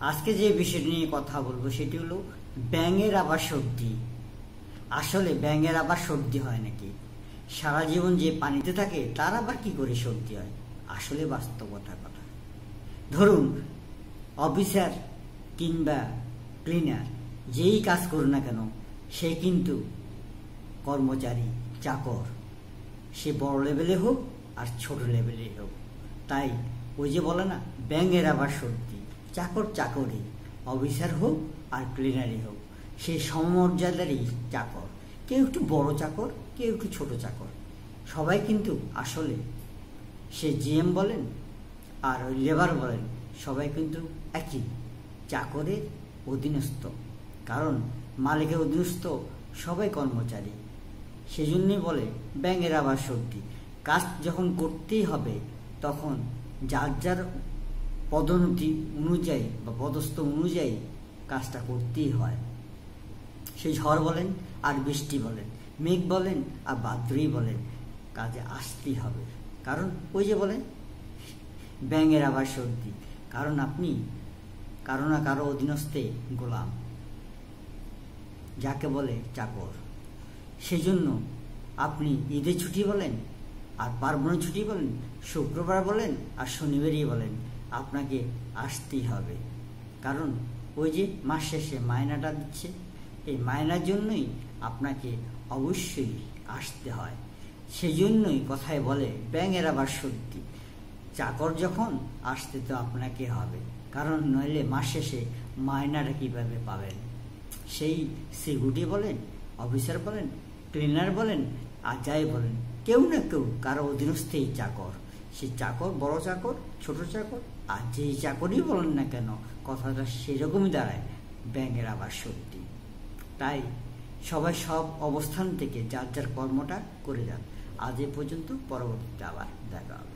আজকে যে বিষয়টি নিয়ে কথা বলবো সেটি হলো ব্যাঙের আবার সর্দি। আসলে ব্যাঙের আবার সর্দি হয় নাকি? সারা জীবন যে পানিতে থাকে তার আবার কি করে সর্দি হয়? আসলে বাস্তবতার কথা। ধরুন অফিসার কিংবা ক্লিনার যেই কাজ করুন না কেন, সে কিন্তু কর্মচারী, চাকর, সে বড় লেভেলে হোক আর ছোট লেভেলে হোক। তাই ওই যে বলে না, ব্যাঙের আবার সর্দি। চাকর চাকরই, অফিসার হোক আর ক্লিনারই হোক, সে সমমর্যাদারই চাকর। কেউ একটু বড় চাকর, কেউ একটু ছোট চাকর, সবাই কিন্তু আসলে সে জিএম বলেন আর ওই লেবার বলেন, সবাই কিন্তু একই চাকরের অধীনস্থ। কারণ মালিকের অধীনস্থ সবাই কর্মচারী। সেজন্যই বলে ব্যাঙের আবার সর্দি। কাজ যখন করতেই হবে তখন যার যার পদোন্নতি অনুযায়ী বা পদস্থ অনুযায়ী কাজটা করতেই হয়। সেই ঝড় বলেন আর বৃষ্টি বলেন, মেঘ বলেন আর বাদ্রই বলেন, কাজে আসতেই হবে। কারণ ওই যে বলেন ব্যাঙের আবার সর্দি। কারণ আপনি কারো না কারো অধীনস্থে গোলাম, যাকে বলে চাকর। সেজন্য আপনি ঈদের ছুটি বলেন আর পার্বণের ছুটি বলেন, শুক্রবার বলেন আর শনিবারই বলেন, আপনাকে আসতেই হবে। কারণ ওই যে মাস শেষে মায়নাটা দিচ্ছে, এই মায়নার জন্যই আপনাকে অবশ্যই আসতে হয়। সেই জন্যই কথায় বলে ব্যাঙের আবার সর্দি। চাকর যখন, আসতে তো আপনাকে হবে। কারণ নইলে মাস শেষে মায়নাটা কীভাবে পাবেন? সেই সিকিউরিটি বলেন, অফিসার বলেন, ক্লিনার বলেন আর যাই বলেন, কেউ না কেউ কারো অধীনস্থেই চাকর। সে চাকর বড় চাকর, ছোট চাকর, আর যেই চাকরই বলেন না কেন, কথাটা সেরকমই দাঁড়ায়, ব্যাঙের আবার সর্দি। তাই সবাই সব অবস্থান থেকে যার যার কর্মটা করে যান। আজ এ পর্যন্ত, পরবর্তীতে আবার দেখা হবে।